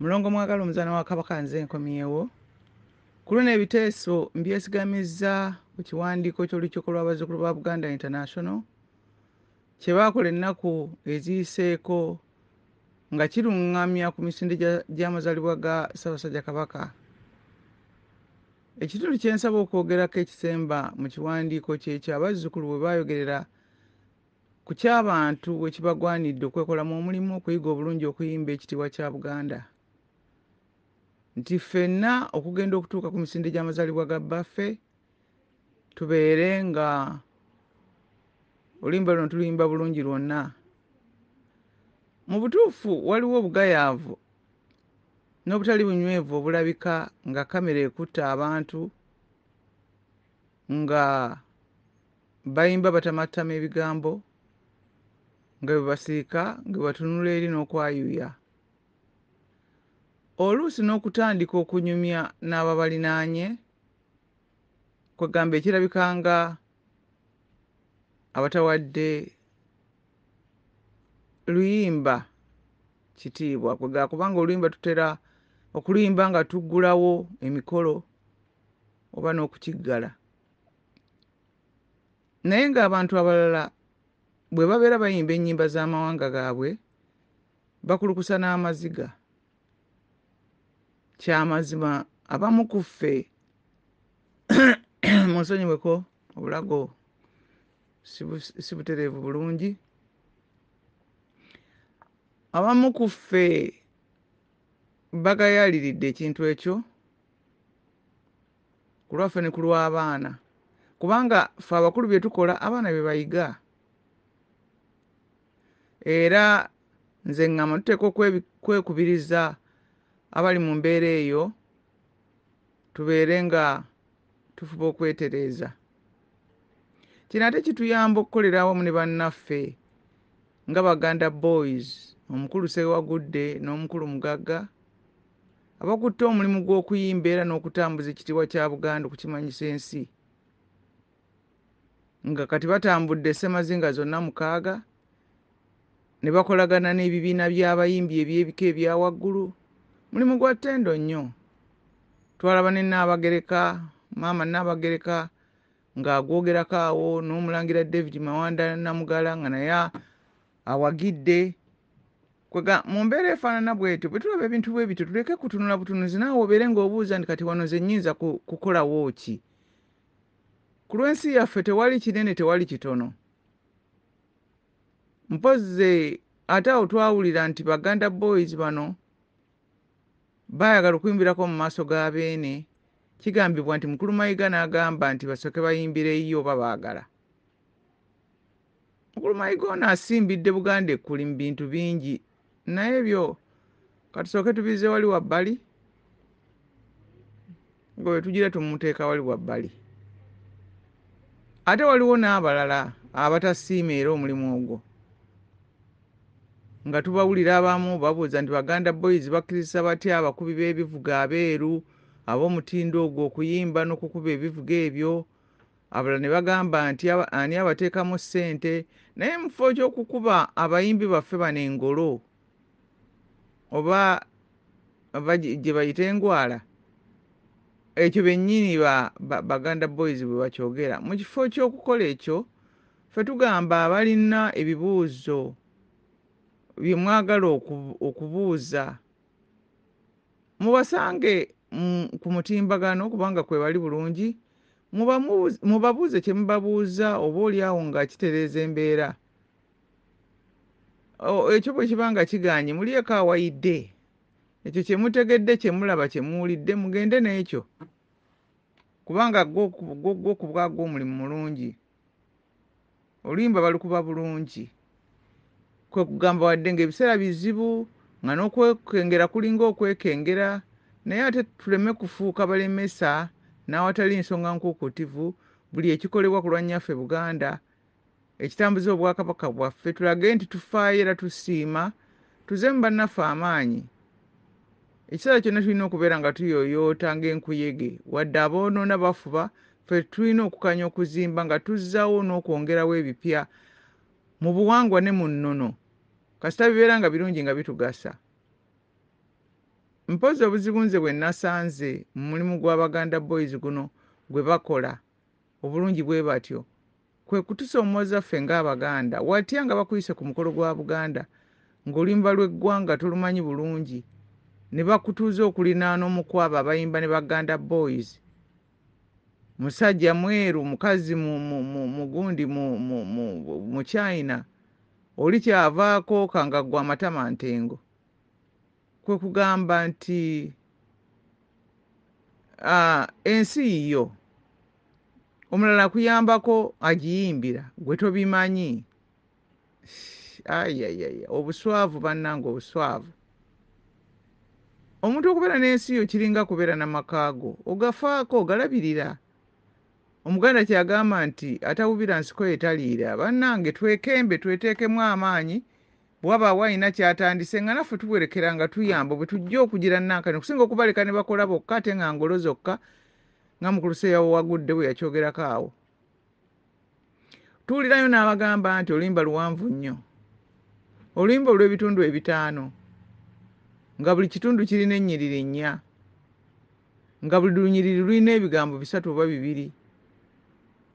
Mulongo Mwagale Omuzaana wa Kabaka nze nkomyewo. Ku luno ebiteeso mbyesigamiza ku kiwandiiko ky'Olukiiko lw'Abazzukulu ba Buganda International kye baakola ennaku eziyiseeko nga kiruŋŋamya ku misinde gy'amazaalibwa ga Ssaabasajja Kabaka. Ekitundu kye nsaba okwogerako ekisemba mu kiwandiiko ky'ekyo abazzukulu bwe baayogerera ku ky'abantu bwe kibagwanidde okwekolamu omulimu okuyiga obulungi okuyimba ekitiibwa kya Buganda. Nti ffenna okugenda okutuuka ku misinde gy'amazaalibwa ga bbaffe tubeere nga oluyimba luno tuluyimba bulungi lwonna. Mu butuufu waliwo obugayaavu n'obutali bunywevu obulabika nga kamera ekutte abantu nga bayimba batamattama ebigambo nga bwe basiika nga batunula eri n'okwayuuya. Oluusi n'okutandika okunyumya n'ababalinaanye kwegamba ekirabika nga abatawadde luyimba kitiibwa kwegamba kubanga oluyimba tutera okuluyimba nga tuggulawo emikolo oba n'okukiggala. Naye ng'abantu abalala bwe babeera bayimba ennyimba z'amawanga gaabwe bakulukusa n'amaziga. Kyamazima abamu ku ffe munsonyiweko obulago si butereevu bulungi. Abamu ku ffe bagayaaliridde ekintu ekyo ku lwaffe ne ku lw'abaana, kubanga ffe abakulu bye tukola abaana bye bayiga. Era nze ŋŋamba tuteekwa okwekubiriza abali mu mbeera eyo tubeere nga tufuba okwetereeza. Kino ate kituyamba okukolera awamu ne bannaffe nga Baganda Boys, omukulu Sseewagudde n'omukulu Mugagga, abakutte omulimu gw'okuyimba era n'okutambuza ekitiibwa kya Buganda okukimanyisa ensi, nga kati batambudde ssemazinga zonna 6 ne bakolagana n'ebibiina by'abayimbi eby'ebika ebya waggulu. Mulimu gwa ttendo nnyo. Twalaba ne Nnaabagereka, maama Nnaabagereka ng'agwogerako awo, n'Omulangira David Mawanda Namugala nga naye awagidde. Mu mbeera efaanana bw'etyo bwe tulaba ebintu bwe bityo tuleke kutunula butunuzi, naawe obeere ng'obuuza nti kati wano ze nnyinza kukolawo ki? Ku lw'ensi yaffe tewali kinene tewali kitono. Mpozzi ate awo twawulira nti Baganda Boys bano baayagala okuyimbirako mu maaso ga Beene. Kigambibwa nti mukulu Mayiga n'agamba nti basooke bayimbireyo oba baagala. Mukulu Mayiga ono asimbidde Buganda ekkuli mu bintu bingi, naye ebyo katusooke tubize wali wabbali, nga bwe tugira tumuteeka wali wabbali. Ate waliwo n'abalala abatasiima era omulimu ogwo, nga tubawulira abamu babuuza nti Baganda Boys bakkiriza batya abakubi b'ebivuga abeeru ab'omutindo ogwo okuyimba n'okukuba ebivuga ebyo. Abalala ne bagamba nti ani abateekamu ssente, naye mu kifo ky'okukuba abayimbi baffe bano engolo oba gye bayita engwala, ekyo bennyini Baganda Boys bwe bakyogera. Mu kifo ky'okukola ekyo ffe tugamba abalina ebibuuzo bye mwagala okubuuza mubasange ku mutimbagano, kubanga kwe bali bulungi, mubabuuze kye mubabuuza, oba oli awo nga kitereeza embeera. Ekyo bwe kiba nga kiganye mulyeko awayidde, ekyo kye mutegedde kye mulaba kye muwulidde mugende n'ekyo, kubanga gwo ku bwagwo omulimu mulungi. Oluyimba balukuba bulungi, kwe kugamba wadde ng'ebiseera bizibu nga n'okwekengera kulinga okwekengera, naye ate tuleme kufuuka balemesa n'awatali nsonga nkuukutivu. Buli ekikolebwa ku lwannyaffe Buganda ekitambuza obwakabaka bwaffe tulage nti tufaayo era tusiima, tuze mu bannaffe amaanyi. Ekiseera kyonna tulina okubeera nga tuyooyoota ng'enkuyege, wadde aboonoona bafuba, ffe tulina okukanya okuzimba nga tuzzaawo n'okwongerawo ebipya mu buwangwa ne mu nnono, kasita bibeera nga birungi nga bitugasa. mpozi obuzibu nze bwe nasanze mu mulimu gw'Abaganda Boys guno gwe bakola obulungi bwe batyo kwe kutusomooza ffe ng'Abaganda watya nga bakuyise ku mukolo gwa Buganda ng'oluyimba lw'eggwanga tulumanyi bulungi ne bakutuuza okulinaana omukwabo abayimba ne Baganda Boys, musajja mweru, mukazi mugundi mu China, oli kyavaako kanga gwa amatama ntengo. Kwe kugamba nti ensi yo omulala kuyambako agiyimbira gwe tobimanyi. Ayayaya, obuswavu bannange, obuswavu. Omuntu okubeera n'ensi yo kiringa kubeera n'amakaago, ogafaako ogalabirira. Omuganda kyagamba nti atawubira nsiko etaliira. Bannange twekembe, tweteekemu amaanyi, bw'abaawo alina kyatandise nga naffe tuwerekera nga tuyamba bwe tujja okugira nankani okusinga okubaleka ne bakola bokka ate nga ngolo zokka nga mukuluseya wagudde bwe yakyogerako awo. Tuwulirayo n'abagamba nti oluyimba luwanvu nnyo, oluyimba olw'ebitundu 5 nga buli kitundu kirina ennyiriri 4 nga buli lunyiriri lulina ebigambo 3 oba 2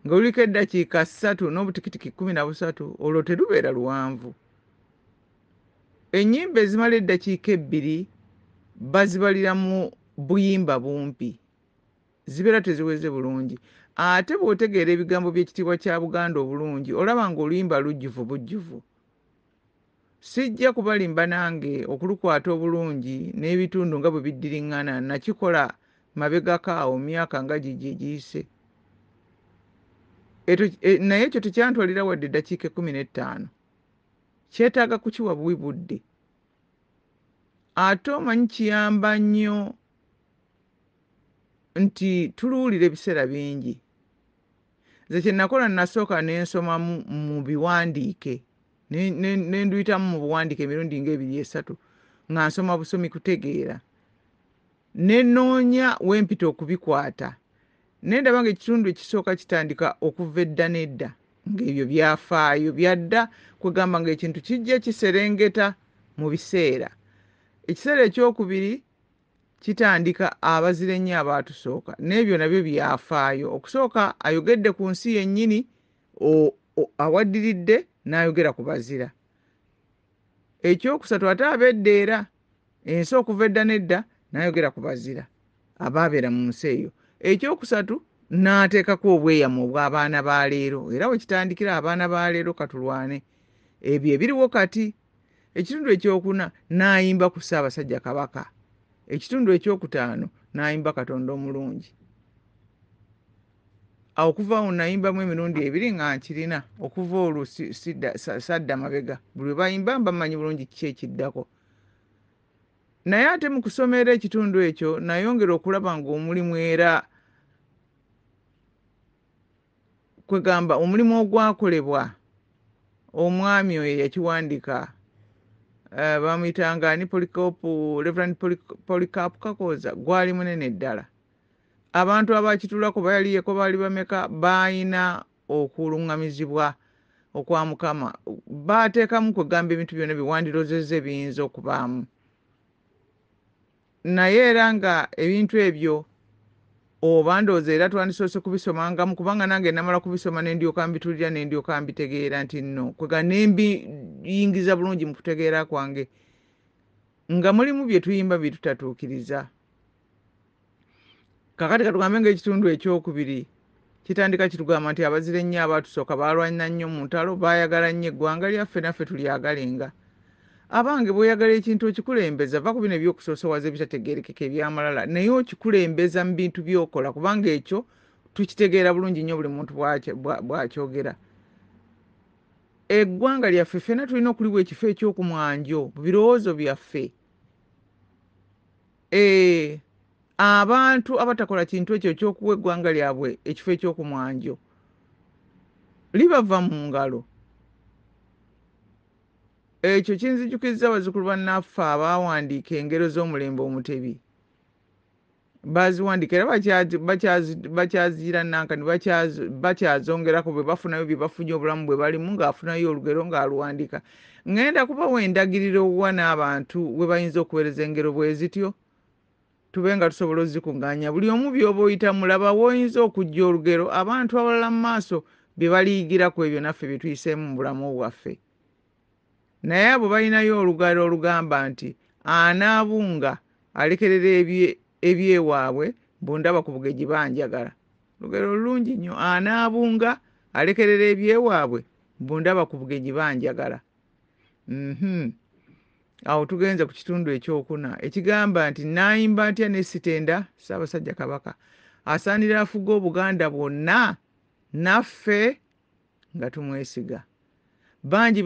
nga luliko eddakiika 3 n'obutikitiki 13, olwo terubeera luwanvu. Ennyimba ezimala eddakiika 2 bazibalira mu buyimba bumpi, zibeera teziweze bulungi. Ate bw'otegeera ebigambo by'Ekitiibwa Kya Buganda obulungi olaba ng'oluyimba lujjuvu bujjuvu. Sijja kubalimba nange okulukwata obulungi n'ebitundu nga bwe biddiriŋŋana, nakikola mabegako awo myaka nga giyise. Naye ekyo tekyantwalira wadde eddakiika 15. Kyetaaga kukiwa buwi budde. Ate omanyi kiyamba nnyo nti tuluwulira ebiseera bingi. Nze kye nakola nasooka n'ensoma mu biwandiike ne nduyitamu mu buwandiike emirundi nga 2-3 nga nsoma busomi kutegeera. Ne nnoonya wempita okubikwata. Ne ndaba ng'ekitundu ekisooka kitandika okuva edda n'edda ng'ebyo byafaayo byadda kwegamba ng'ekintu kijja kiserengeta mu biseera. Ekiseera ekyokubiri kitandika abazira ennyo abaatusooka, n'ebyo nabyo byafaayo. Okusooka ayogedde ku nsi yennyini, awaddiridde n'ayogera ku bazira. Ekyokusatu ate abeddeera ensi okuva edda n'edda n'ayogera ku bazira abaabeera mu nsi eyo. Ekyokusatu n'ateekako obweyamo obw'abaana ba leero, era we kitandikira abaana ba leero katulwane. Ebyo ebiriwo kati. Ekitundu ekyokuna n'ayimba ku Ssaabasajja Kabaka. Ekitundu ekyokutaano n'ayimba Katonda omulungi. Awo okuva awo nayimbamu emirundi 2 nga nkirina okuva olwo sadda mabega. Buli bayimba mbamanyi bulungi kiki ekiddako. Naye ate mu kusomera ekitundu ekyo nayongera okulaba ng'omulimu era kwegamba omulimu ogwakolebwa omwami oyo yakiwandika, bamuyitanga ni Reverend Polycarp Kakoza, gwali munene ddala. Abantu abakitulako bayaliyeko baali bameka bayina okuluŋŋamizibwa okwa Mukama. Baateekamu kwegamba ebintu byonna biwandirozezze biyinza okubaamu. Naye era nga ebintu ebyo oba ndowooza era twandisoose kubisomangamu kubanga nange namala kubisoma ne ndyoka mbitulira ne ndyoka mbitegeera nti nno kwega ne mbiyingiza bulungi mu kutegeera kwange nga mulimu bye tuyimba bye tutatuukiriza. Kakati katugambe ng'ekitundu ekyokubiri kitandika kitugamba nti abazira ennyo abaatusooka baalwanya nnyo mu ntalo, baayagala nnyo eggwanga lyaffe, naffe tulyagalenga. Abange bw'oyagala ekintu okikulembeza, va ku bino ebyokusoosowaza ebitategeerekeka ebyamalala, naye okikulembeza mu bintu by'okola kubanga ekyo tukitegeera bulungi nnyo buli muntu bw'akyogera. Eggwanga lyaffe ffenna tulina okuliwa ekifo ekyokumwanjo mu birowoozo byaffe. Abantu abatakola kintu ekyo ekyokuwa eggwanga lyabwe ekifo ekyokumwanjo libava mu ngalo. Ekyo kinzijukizza abazzukulu bannaffe abaawandiika engero z'omulembe omutebi. Baziwandiika era bakyaziira nankani, bakyazongerako bwe bafunayo bye bafunye obulamu bwe balimu ng'afunayo olugero ng'aluwandiika. Ngenda kubawa endagiriro wa n'abantu we bayinza okuweereza engero bwe zityo. tube nga tusobola ozikunganya buli omu byoba oyita mulaba woyinza okujja olugero abantu abalala mu maaso bye baliyigirako ebyo naffe bye tuyiseemu mu bulamu bwaffe naye abo balinayo olugalo olugamba nti anaabunga alekerera ebyewaabwe bundaba ku bugeji banjagala lugero lulungi nnyo anaabunga alekerera ebyewaabwe bundaba ku bugeji banjagala awo tugenze ku kitundu ekyokuna ekigamba nti nayimba ntya nesitenda Ssaabasajja Kabaka asaanira afuga Obuganda bwonna naffe nga tumwesiga bangi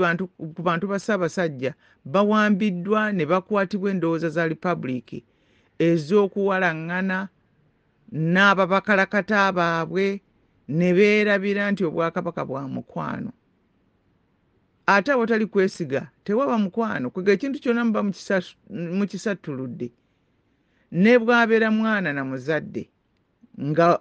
ku bantu ba Ssaabasajja bawambiddwa ne bakwatibwa endowooza za Republic ez'okuwalaŋŋana n'ababakalakata baabwe ne beerabira nti Obwakabaka bwa mukwano ate abotali kwesiga tewaba mukwano kwega ekintu kyonna muba mukisattuludde ne bwabeera mwana na muzadde nga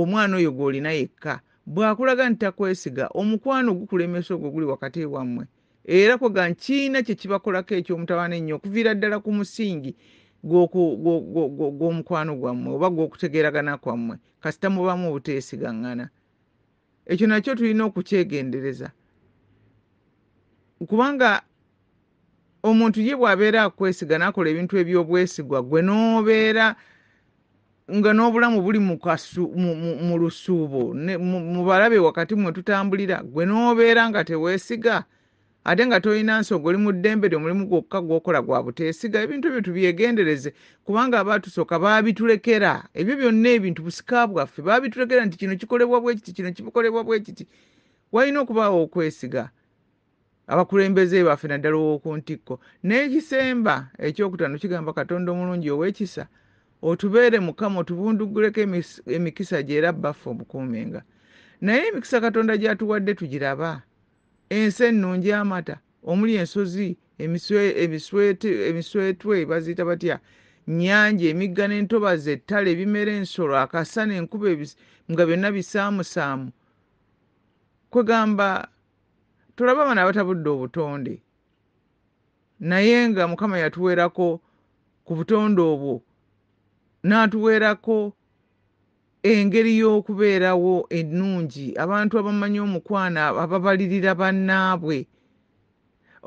omwana oyo gw'olina yekka bw'akulaga nti takwesiga omukwano gukulemesa ogwo guli wakati wammwe era kwega nkiina kye kibakolako eky'omutawaana ennyo okuviira ddala ku musingi gw'omukwano gwammwe oba gw'okutegeeragana kwammwe kasita mubamu obuteesigaŋŋana ekyo nakyo tulina okukyegendereza kubanga omuntu ye bw'abeera akwesiga n'akola ebintu eby'obwesigwa gwe n'obeera nga n'obulamu buli mu lusuubo mu balabe wakati mwe tutambulira gwe n'obeera nga teweesiga ate nga tolina nsonga oli mu ddembe lyo mulimu gwokka gw'okola gwa buteesiga ebintu ebyo tubyegendereze kubanga abaatusooka baabitulekera ebyo byonna ebintu busika bwaffe baabitulekera nti kino kikolebwa bwe kiti kino kikolebwa bwe kiti walina okubaawo okwesiga abakulembeze baffe naddala ow'oku ntikko n'ekisemba ekyokutaano kigamba Katonda omulungi ow'ekisa otubeere Mukama otubunduguleko emikisa gy'era baffe obukuumenga naye emikisa Katonda gy'atuwadde tugiraba ensi ennungi amata omuli ensozi emiswetwe baziyita batya nnyanja emigga n'entobazi ettale ebimera ensolo akasana enkuba nga byonna bisaamusaamu kwegamba tulaba bano abatabudde obutonde naye nga Mukama yatuweerako ku butonde obwo n'atuweerako engeri y'okubeerawo ennungi abantu abamanyi omukwana ababalirira bannaabwe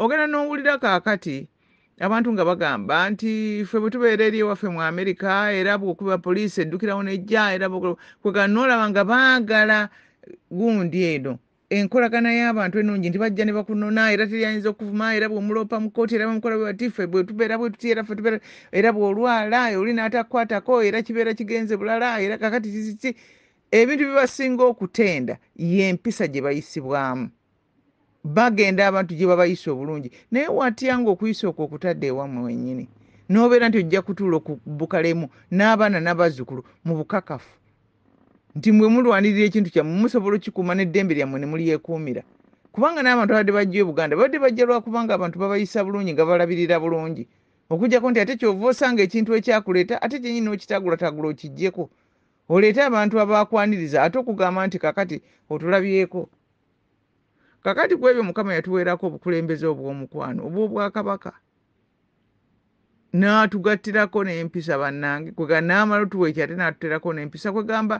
ogenda n'owulira kaakati abantu nga bagamba nti ffe bwe tubeera eri ewaffe mu Amerika era bw'okuba poliisi eddukirawo n'ejja era kwega n'olaba nga baagala gundi eno enkolagana y'abantu ennungi nti bajja ne bakunona era teriyinza okuvuma era bw'omuloopa mu kkooti era bamukola bwe bati ffe bwe tubeera bwe tuti era ffe tubeera era bw'olwala oli n'atakwatako era kibeera kigenze bulala era kakati kiki ebintu bibasinga okutenda y'empisa gye bayisibwamu bagenda abantu gye babayisa obulungi naye watya ng'okuyisa okwo okutadde ewammwe wennyini n'obeera nti ojja kutuula okubukalemu n'abaana n'abazzukulu mu bukakafu nti mwe mulwanirira ekintu kyammwe musobola okikuuma n'eddembe lyammwe ne mulyekuumira kubanga n'abantu abadde bajja e Buganda babadde bajja lwakubanga abantu babayisa bulungi nga balabirira bulungi okuggyako nti ate kyova osanga ekintu ekyakuleeta ate kyennyini okitagula okiggyeko oleete abantu abakwaniriza ate okugamba nti kakati otulabyeko kakati ku ebyo Mukama yatuweerako obukulembeze obw'omukwano obw'Obwakabaka n'atugattirako n'empisa bannange kwega n'amala tuweeki ate n'atuteerako n'empisa kwegamba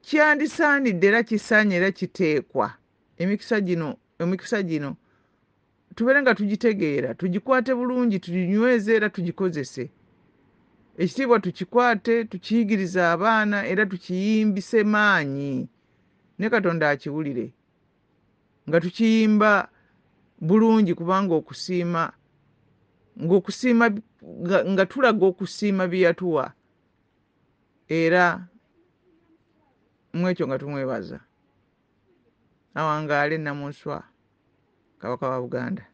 kyandisaanidde era kisaanye era kiteekwa emikisa gino tubeere nga tugitegeera tugikwate bulungi tuginyweze era tugikozese ekitiibwa tukikwate tukiyigiriza abaana era tukiyimbise maanyi ne Katonda akiwulire nga tukiyimba bulungi kubanga okusiima nga tulaga okusiima bye yatuwa era mwekyo nga tumwebaza awangaale Namunswa Kabaka wa Buganda.